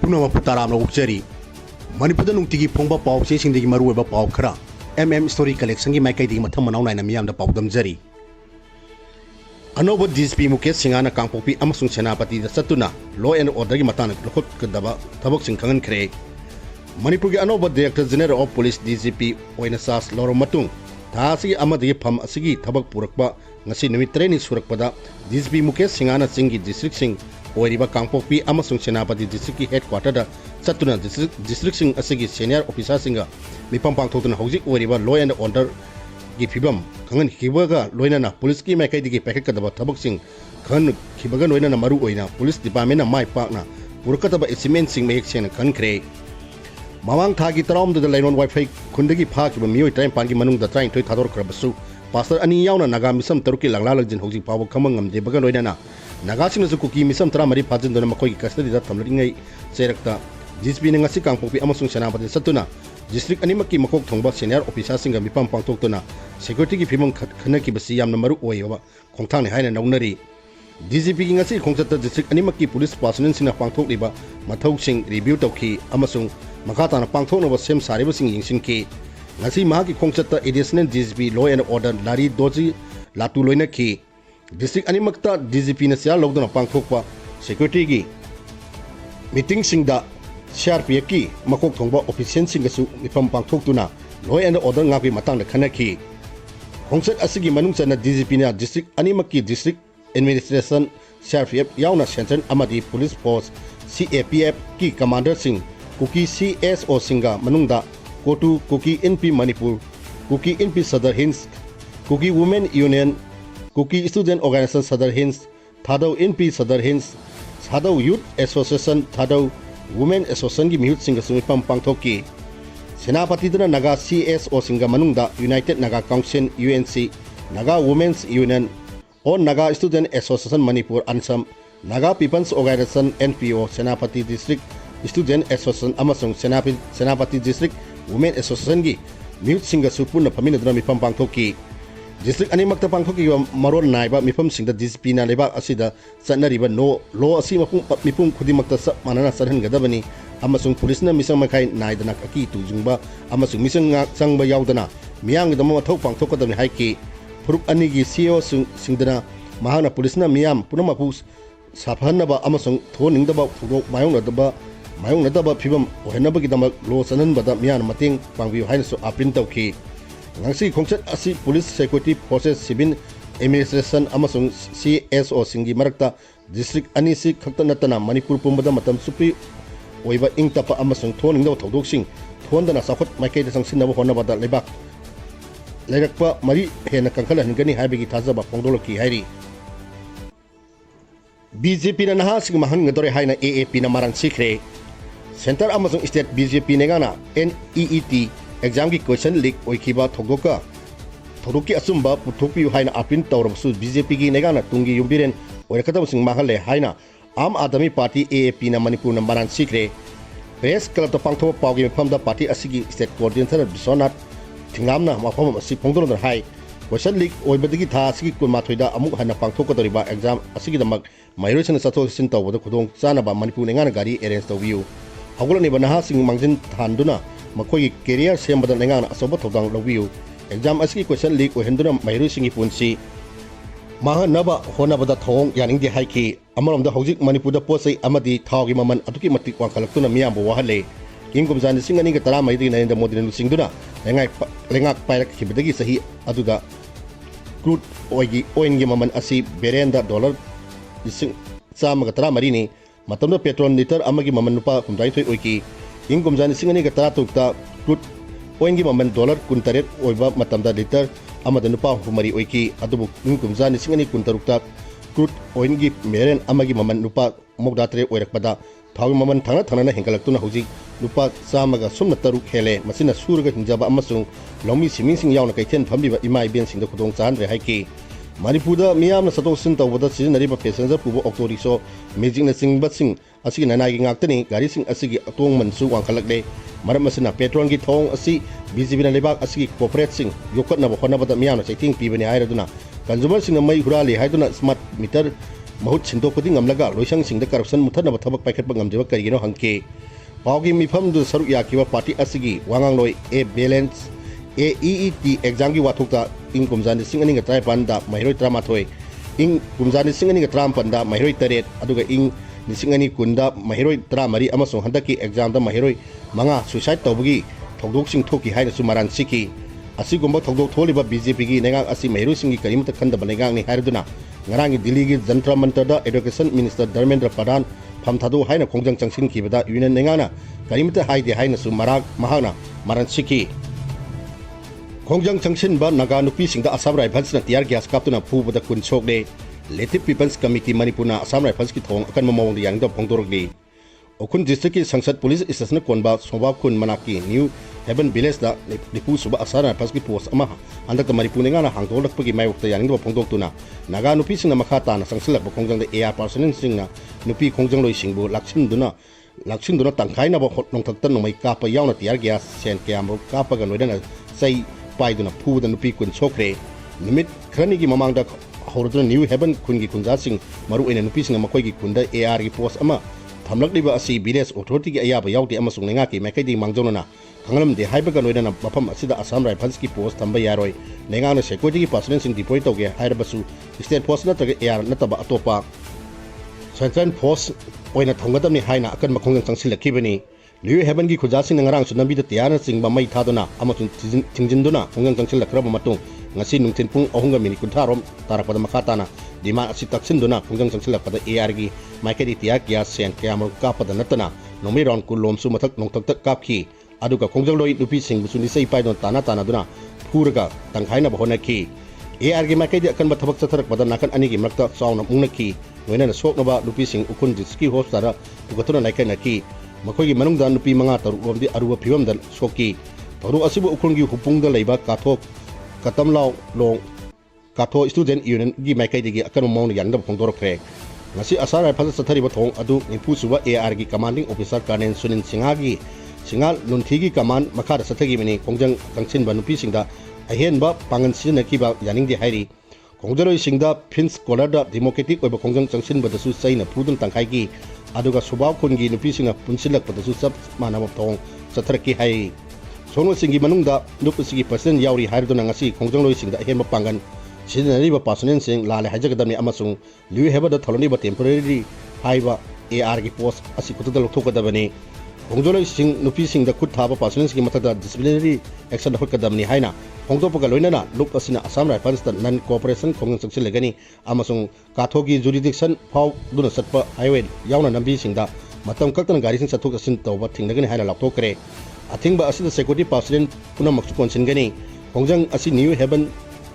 पुनः ताराम उच्चरी मनपुर नुंतिगी फोंबा पाव चेसिंगदगी मरुओबा पाव खरा story collection की माइकैदी मथम मनाव नायना मियामदा पावदमजरी अनोब डीएसपी मुकेश सिंगाना कांगपोपी अमसुंग सेनापति चतुना लॉ एंड ऑर्डर की मतान लखुदबा थबक खंगनख्रे मनपुर की अनोब director general of police DGP ओइना सास लौर मतुंग थासी अमदगी फम असिगी थबक पुरकबा ngasi numit 3 ni surakpada DSP Mukesh सिंगाना Singh की डिस्ट्रिक्ट सिंह ओरिबा कांगपोपी अमसुंग सेनापति डिस्ट्रिक्ट की हेडक्वार्टर दा चतुना डिस्ट्रिक्ट सिंह असिगी सीनियर ऑफिसर सिंगा मिपम पांगथोतुना हौजिक ओरिबा लॉ एंड ऑर्डर की फिबम खंगन खिबगा लोइनाना पुलिस की माइकैदगी पैकेटकदबा थबक सिंह खन खिबगा लोइनाना मरु ओइना पुलिस डिपार्टमेंट माइ पाकना पुरकदबा एचिवमेंट सिंह मेक सेना खनख्रे मवांग थागी तरामदुदा लाइनोन वाइफाई खुंदगी फाकिबा मियोय टाइम पानगी मनुंगदा ट्राइन थोय थादोर खरबसु पास्टर अनी यावना नागा मिसम तरुकी लंगला लंजिन हौजिक पाव खमंग नमदे बगा लोइनाना नागा सिंगसु कुकी मिसम तरा मरी फाजिनदुना मखोई कस्टडी दा थमलिंगै चेरकता डीएसपी नंगसी कांगपोपी अमसुंग सेनापति सतुना डिस्ट्रिक्ट अनिमकी मकोक थोंबा सीनियर ऑफिसर सिंगा मिपम पांगथोक्तुना सिक्योरिटी की फिमम खनकीबसी यामना मरु ओयबा खोंथांगने हायना नौनरी डीजीपी की ngasi खोंचत डिस्ट्रिक्ट अनिमकी पुलिस पर्सनल सिंना पांगथोक्लिबा मथौसिंग रिव्यू तौखी अमसुंग मखाताना पांगथोक्नबा सेम सारिबसिंग यिंगसिनकी ngasi mahaki khongchat additional DGP law and order lari doji latu loina ki district animakta DGP na sia logdona pangthokpa security gi meeting singda CRPF ki makok thongba official singasu mifam pangthoktuna law and order ngapi matang na khanaki khongchat asigi manung chana DGP na district animakki district administration CRPF yauna central amadi police force CAPF ki commander sing kuki CSO singa manungda Kotu Kuki NP Manipur, Kuki NP Sadar Hinds, Kuki Women Union, Kuki Student Organization Sadar Hinds, Thadau NP Sadar Hinds, Thadau Youth Association, Thadau Women Association की मिहुत सिंग सुमिपम पांगथोकी सेनापति दना Naga CSO सिंग मनुंगदा United Naga Council UNC, Naga Women's Union, और Naga Student Association Manipur Ansam, Naga People's Organization NPO सेनापति District Student Association अमसुंग सेनापति District Women Association की मिहुत सिंग Supun फमिनदना मिफम पांगथोकी district अनिमक्ता पांगथोकी Marol नाइबा मिफम सिंग DGP ना लेबा असिदा चनरिबा no लो असि मिपुम खुदिमक्ता सब मानना सरहनगदबनी अमसुंग पुलिसना मिसंग मखाइ नाइदना अकी तुजुंगबा अमसुंग मिसंग संगबा यावदना मियांगदम मथौ पांगथोकदबनी हाइकी फुरुक अनिगी CEO सिंगदना महाना पुलिसना मियाम पुनमपु साफहनबा अमसुंग थोनिंगदबा फुरो मायोंगनदबा फिबम ओहनबगिदमक लो सननबदा मियान मतेंग पांगबियो हाइनसु आप्रिन तौखी ngasi khongchat asi police security forces civil administration amasung CSO singi marakta district ani si khakta natana manipur pumbada matam supri oiba ingtapa amasung thoningda thodok sing thondana sakhot maikei da sangsinaba honabada lebak lerakpa mari hena kankhala hingani haibigi thajaba pongdoloki hairi BJP na naha sing mahang ngadore haina AAP na marang sikre Center Amazon State BJP negana NEET exam की question leak ओइखिबा थोदोकी असुम्बा पुथोपी हाइना आपिन तौरबसु BJP की नेगाना तुंगी युबिरेन ओरकदबसिंग माहले हाइना आम आदमी party AAP ना मणिपुर ना मरान सिक्रे press club तो पांगथो Pawgi मफमदा party असिगी state coordinator Biswanath थिंगामना मफम असि फोंदोनदर high question leak ओइबदगी था असिगी कुलमाथोइदा अमुक हना पांगथोकदरिबा एग्जाम असिगी दमक माइरोसन सथोसिन तौबद खुदोंग चानबा मणिपुर नेगाना गाड़ी अरेंज तौबियु हगुलनि बनाहा सिंग मांगजिन थानदुना मखोई career सेमबद नेगाना असोब थौदांग लौबियु exam असकी question leak ओहेंदुना माइरु सिंगी पुंसी माहनबा होनबदा थौंग Yaning दे हाइकी अमरमदा हौजिक मणिपुरदा पोसै अमदी थावगी ममन अतुकी मतिक वांखलक्तुना मियामबो वाहले इंगुमजान सिंग अनिग तरा मैदी नरेंद्र मोदी नुसिंगदुना लेंगाक पायरक खिबदगी सही अदुदा क्रूड ओइनगी ममन असि बेरेंदा डॉलर लिसिंग चामगा तरा मरीनी मतमदा पेट्रोल लीटर अमगी ममन नुपा 63 ओइकी इंगुमजान सिंग अनिग तरा तुक्ता क्रूड ओइनगी ममन डॉलर 18 ओइबा मतमदा लीटर अमदा नुपा 3 ओइकी अदुबु इंगुमजान सिंग अनिग 16 क्रूड ओइनगी मेरेन अमगी ममन नुपा 93 ओइरकपदा थाव ममन थांगना थांगना हेंगलक्तुना हौजिक नुपा चामगा सुमना तरुक हेले मसिना सुरगा हिंजाबा अमसुंग लौमी सिमिंग यावना कैथेन फमलिबा इमा इबेन सिंग खुदोंग चाहनरे हाइकी मणिपुरदा मियामना सतोसिन तौबदा सिजनरिबा पैसेंजर पुबो ऑक्टो रिक्शो मेजिंगना सिंगबसिंग असि नानागी गाक्तनी गाड़ी सिंग असि अतोंग मनसु वांखलकले मरम असना पेट्रोल की थोंग असि BJP ना लेबाक असि कोऑपरेट सिंग योकटना होनबदा मियामना चैथिंग पीबने हाइरदुना कंज्यूमर सिंग मई हुराली हाइदुना smart meter mahut sindokpadi ngamlaga loisangsinda corruption muthanaba thabak paikhatpa ngamjaba karigino hangke paugi mifam du saruk yakiba party asigi wangangloi a balance a EET exam gi wathukta ing kumjani singani ga trai panda mairoi tramathoi ing kumjani singani ga tram panda mairoi taret aduga ing nisingani kunda mairoi tramari amasong handaki exam da mairoi manga suicide tawbagi thogdok sing thoki haina sumaran siki asigumba thogdok tholiba BJP gi nengang asi mairoi singi karimta khandaba nengang ni haiduna ngarang Delhi gi Jantra Mantra da Education Minister Dharmendra Pradhan phamthadu haina Khongjang Changsinba union nengana karimta haide haina sumarak mahana maran siki Khongjang Changsinba Naga Nupi singda Assam Rifles na tiar gas kaptuna fubada kun Sokle Native People's Committee Manipuri Assam Rifles ki thong akan mamawang yang da phongdorogli okun district ki sangsad police station konba soba kun manaki New Heaven Village da Nipu suba Assam Rifles ki post ama andak ta Manipuri nga na hangdolak pagi mai wakta yang da phongdok tuna Naga Nupi singna makhata na sangsilak ba Khongjang da AR personnel singna Nupi Khongjang loi singbu laksin duna tangkai na ba nong thaktan no mai kapa yauna tiar gas sen kyam kapa ga noida na sai paiduna phu da Nupi kun Sokle nimit khrani gi mamang da horduna New Heaven kun gi kunja sing maru ena Nupi sing makoi gi kunda AR gi post ama thamlak liba asi village authority gi ayaba yauti ama sung nenga ki makai di mangjona na khangalam de haiba ga noida na mafam asida Assam Rifles ki post thamba yaroi nenga na security gi personnel sing deploy toge haibasu state force na taga AR na taba atopa central force oina thongadamni haina akan makhongjang changsilakibani New Heaven gi khujasing ngarang sunambi da tiana singba mai thaduna amatun tingjinduna Khongjang changsilakraba matung ngasi nungtin pung 3:30 rom tarakpada makhatana dima asi taksinduna Khongjang changsilakpada AR gi maikedi tiak ya sen kyamro kapada natana nomi ron kulom su mathak nongtak tak kapki aduga Khongjang loi Nupi sing busuni sei paidon tana duna phurga tanghaina bahonaki AR gi maikedi akan bathabak chatharak pada nakan ani gi makta sauna mungnaki noina soknaba Nupi sing ukun diski hospitala ugatuna naikana ki makhoi gi manungda Nupi manga taruk romdi aruba phiwam dan soki taru asibu ukun gi hupung da leiba kathok katamlaw long katho student union gi maikai digi akan mong yang da phongdor kre ngasi Assam Rifles sathari ba thong adu nipu suba AR gi commanding officer Kanen Sunin singal lunthi gi command makha da sathagi mini Khongjang Changsinba Nupi singda ahen ba pangan sin ki ba yaning di hairi Khongjang singda Prince Scholar da democratic oiba Khongjang Changsinba da su saina phudun tangkai gi aduga subab kun gi Nupi singa punsilak pa da su sab manama thong satharaki hai Sono singi manungda Nupi sigi persen yauri haiduna ngasi Khongjang loi singda ahen ba pangan sidinari ba personnel sing lale hajagadami amasung New Heaven da tholani ba temporary haiba AR gi post asi kutada lokthokadabani Khongjang loi sing Nupi singda khut thaba personnel sing mathada disciplinary action hokadamni haina Khongdopa ga loinana lup asina Assam Rifles da non cooperation Khongjang changsilegani amasung kathogi jurisdiction phau duna satpa highway yauna nambi singda matam kaktana gari sing sathok asin tawba thingnagani haina lapthokre athingba asida security personnel puna maksu konsingani Khongjang asi New Heaven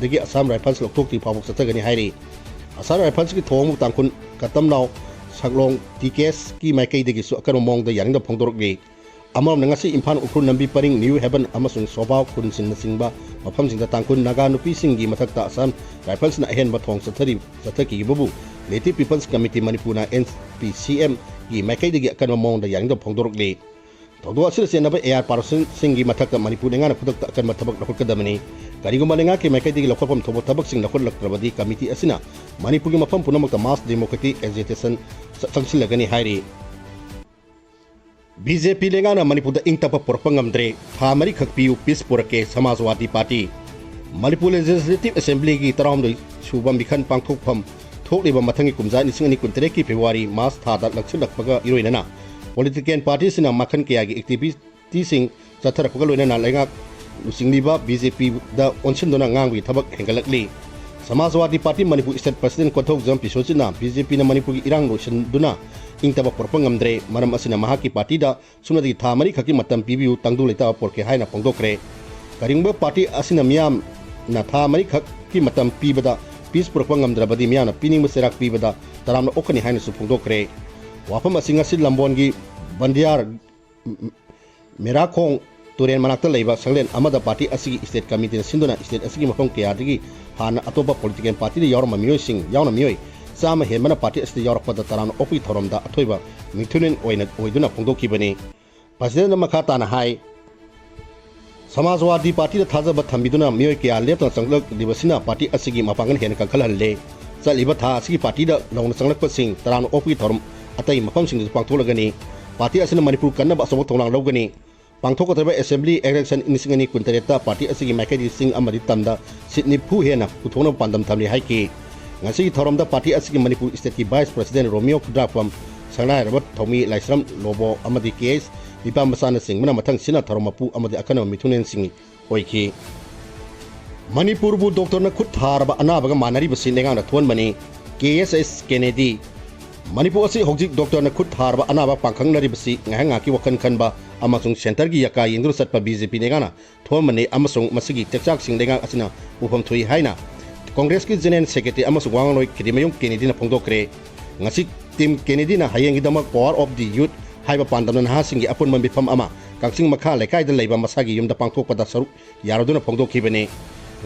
dagi Assam Rifles lokthokti phawok sathagani hairi Assam Rifles ki thong tangkun katamnaw saglong TKS ki maikai dagi su akano mong da yaning da phongdorokli amam ngasi impan ukhru nambi paring New Heaven amasung soba kun sin singba mafam singda tangkun Naga Nupi singi mathakta Assam Rifles na ahen ba thong sathaki babu Native People's Committee Manipuri NPCM gi maikai dagi akano mong da yaning da phongdorokli Tawdo asir senaba AR person singi mathakta Manipuri nga na pudakta akan mathabak nakukadamani karigumba nga ki maikai digi lakwapam thobo tabak sing nakul lakrabadi committee asina Manipuri mafam punamakta mass democratic agitation changsilagani hairi BJP lenga na Manipur da ingtapa porpangamdre thamari khakpiu peace porake Samajwadi Party Manipur Legislative Assembly gi taramdoi subam bikhan pangthokpham thokliba mathangi kumja ni singani kuntere ki February March thada lakchulakpaga iroinana political party sina makhan kya gi activity sing chatharakpaga loinana lenga lusingliba BJP da onsindona ngangwi thabak hengalakli Samajwadi Party Manipur State President Khongjang Changsinba BJP na Manipur gi irang duna ingtaba porpangamdre maram asina mahaki party da sunadi thamari khaki matam pibiu tangdu leta porke haina phongdokre karingba party asina miyam na thamari khaki matam pibada peace porpangamdra badi miyam na pining serak pibada taramna okani haina su phongdokre wafam asinga sil lambon gi bandiar merakhong turen manakta leiba sanglen amada party asigi state committee sinduna state asigi mafam ke adigi hana atopa political party de yorma miyoi sing yauna miyoi sama hemana party asti yorokpada taran opi thoromda athoiba mithunin oiduna phongdokibani president makata na hai Samajwadi Party da thajaba thambiduna miyoi ke alepna changlak dibasina party asigi mapangan hen ka khalhalle ꯆꯠꯂꯤꯕ ꯊꯥ ꯑꯁꯤꯒꯤ ꯄꯥꯔꯇꯤꯗ ꯅꯧꯅ ꯆꯪꯂꯛꯄꯁꯤꯡ ꯇꯔꯥꯝꯅ ꯑꯣꯛꯄꯒꯤ ꯊꯧꯔꯝ ꯑꯇꯩ ꯃꯐꯝꯁꯤꯡꯗꯁꯨ ꯄꯥꯡꯊꯣꯛꯂꯒꯅꯤ party ꯑꯁꯤꯅ ꯃꯅꯤꯄꯨꯔ ꯀꯟꯅꯕ ꯑꯆꯧꯕ ꯊꯧꯗꯥꯡ ꯂꯧꯒꯅꯤ ꯄꯥꯡꯊꯣꯛꯀꯗꯧꯔꯤꯕ ꯑꯦꯁꯦꯝꯕ꯭ꯂꯤ ꯏꯂꯦꯛꯁꯟ 2019ꯇ ꯄꯥꯔꯇꯤ ꯑꯁꯤꯒꯤ ꯃꯥꯏꯀꯩꯗꯒꯤ ꯆꯤꯡ ꯑꯃꯗꯤ ꯇꯝꯗ ꯁꯤꯠ 90 ꯍꯦꯟꯅ ꯄꯨꯊꯣꯛꯅꯕ ꯄꯥꯟꯗꯝ ꯊꯝꯂꯤ ꯍꯥꯏꯈꯤ ꯉꯁꯤꯒꯤ ꯊꯧꯔꯝꯗ ꯄꯥꯔꯇꯤ ꯑꯁꯤꯒꯤ ꯃꯅꯤꯄꯨꯔ ꯁ꯭ꯇꯦꯠꯀꯤ ꯚꯥꯏꯁ ꯄ꯭ꯔꯁꯤꯗꯦꯟ ꯔꯣꯃꯤꯌꯣ ꯈꯨꯗ꯭ꯔꯥꯛꯄꯝ ꯁꯪꯅꯥꯏꯔꯕ ꯊꯧꯃꯤ ꯂꯥꯏꯁ꯭ꯔꯝ ꯂꯣꯕꯣ ꯑꯃꯗꯤ ꯀꯦꯑꯦꯁ ꯅꯤꯄꯥ ꯃꯆꯥꯅꯆꯤꯡꯕꯅ ꯃꯊꯪ ꯁꯤꯟꯅ ꯊꯧꯔꯝ ꯃꯄꯨ ꯑꯃꯗꯤ ꯑꯈꯟꯅꯕ ꯃꯤꯊꯨꯡꯂꯦꯟꯁꯤꯡ ꯑꯣꯏꯈꯤ ꯃꯅꯤꯄꯨꯔꯕꯨ ꯗꯣꯛꯇꯔꯅ ꯈꯨꯠ ꯊꯥꯔꯕ ꯑꯅꯥꯕꯒ ꯃꯥꯟꯅꯔꯤꯕꯁꯤ ꯂꯩꯉꯥꯛꯅ ꯊꯣꯟꯕꯅꯤ KSS ꯀꯦꯅꯦꯗꯤ ꯃꯅꯤꯄꯨꯔ ꯑꯁꯤ ꯍꯧꯖꯤꯛ ꯗꯣꯛꯇꯔꯅ ꯈꯨꯠ ꯊꯥꯔꯕ ꯑꯅꯥꯕ ꯄꯥꯡꯈꯪꯅꯔꯤꯕꯁꯤ ꯉꯥꯏꯍꯥꯛ ꯉꯥꯏꯍꯥꯛꯀꯤ ꯋꯥꯈꯜ ꯈꯟꯕ ꯑꯃꯁꯨꯡ ꯁꯦꯟꯇꯔꯒꯤ ꯌꯥꯀꯥ ꯌꯦꯡꯗꯨꯅ ꯆꯠꯄ BJP ꯂꯩꯉꯥꯛꯅ ꯊꯣꯟꯕꯅꯤ ꯑꯃꯁꯨꯡ ꯃꯁꯤꯒꯤ ꯇꯦꯛꯆꯥꯛꯁꯤꯡ ꯂꯩꯉꯥꯛ ꯑꯁꯤꯅ ꯎꯐꯝ ꯊꯣꯛꯏ ꯍꯥꯏꯅ ꯀꯣꯡꯒ꯭ꯔꯦꯁꯀꯤ ꯖꯦꯅꯔꯦꯜ ꯁꯦꯀ꯭ꯔꯦꯇꯔꯤ ꯑꯃꯁꯨꯡ ꯋꯥꯉꯥꯡꯂꯣꯏ ꯈꯤꯗꯤꯃꯌꯨꯝ ꯀꯦꯅꯦꯗꯤꯅ ꯐꯣꯡꯗꯣꯛꯈ꯭ꯔꯦ ꯉꯁꯤ ꯇꯤꯝ ꯀꯦꯅꯦꯗꯤꯅ ꯍꯌꯦꯡꯒꯤꯗꯃꯛ ꯄꯥꯋꯔ ꯑꯣꯐ ꯗꯤ ꯌꯨꯠ ꯍꯥꯏꯕ ꯄꯥꯟꯗꯝꯅ ꯅꯍꯥꯁꯤꯡꯒꯤ ꯑꯄꯨꯟꯕ ꯃꯤꯐꯝ ꯑꯃ ꯀꯛꯆꯤꯡ ꯃꯈꯥ ꯂꯩꯀꯥꯏꯗ ꯂꯩꯕ ꯃꯁꯥꯒꯤ ꯌꯨꯝꯗ ꯄꯥꯡꯊꯣꯛꯄꯗ ꯁꯔꯨꯛ ꯌꯥꯔꯗꯨꯅ ꯐꯣꯡꯗꯣꯛꯈꯤꯕꯅꯤ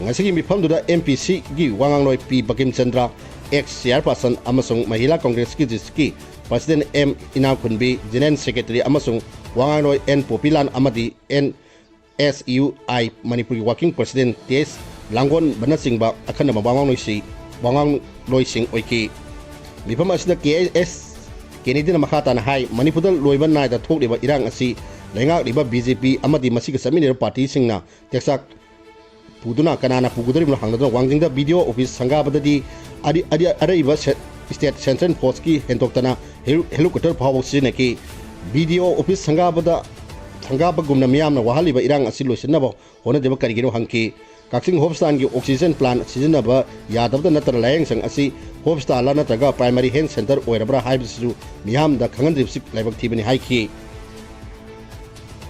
ꯉꯁꯤꯒꯤ ꯃꯤꯐꯝꯗꯨꯗ MPCꯒꯤ ꯋꯥꯉꯥꯡꯂꯣꯏ P ꯕꯀꯤꯝ Chandra ex chairperson amasung Mahila Congress ki diski President M Inamkhunbi General Secretary amasung Wanganloi N Popilan amadi NSUI Manipuri Working President TS Langon Banasingba akhana mabangangloi si wangangloi sing oiki mifam asida KS Kennedy na makata na hai Manipur loiban na da thokliba irang asi lenga liba BJP amadi masiga saminir party singna teksak puduna kanana pugudari mo hangda wangjingda video office sangabadadi Ariba State Central Force ki hentoktana helicopter phawsi neki video office sangaba gumna miyamna wahaliba irang asi losinaba hona deba karigino hangki Kakching Hopstan ki oxygen plant sizinaba yadabda natra layang sang asi Hopstal la nataga primary health center oirabra haibisu miyam da khangandripsik laibak thibani haiki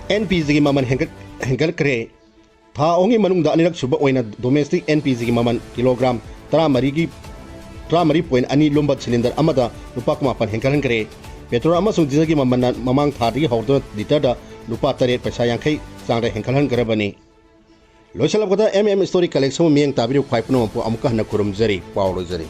NPZ gi maman henkal kre tha ongi manungda anirak suba oina domestic NPZ gi maman kilogram 30.2 lombat cylinder amada lupa kumapan hengkalan kare petrol amasung diesel gi mamang thadi hawdo liter da lupa 8 paisa yangkai sangre hengkalan karabani loisalab kota story collection miyang tabiru khwai puno ampu amuka na kurum jari pawlo jari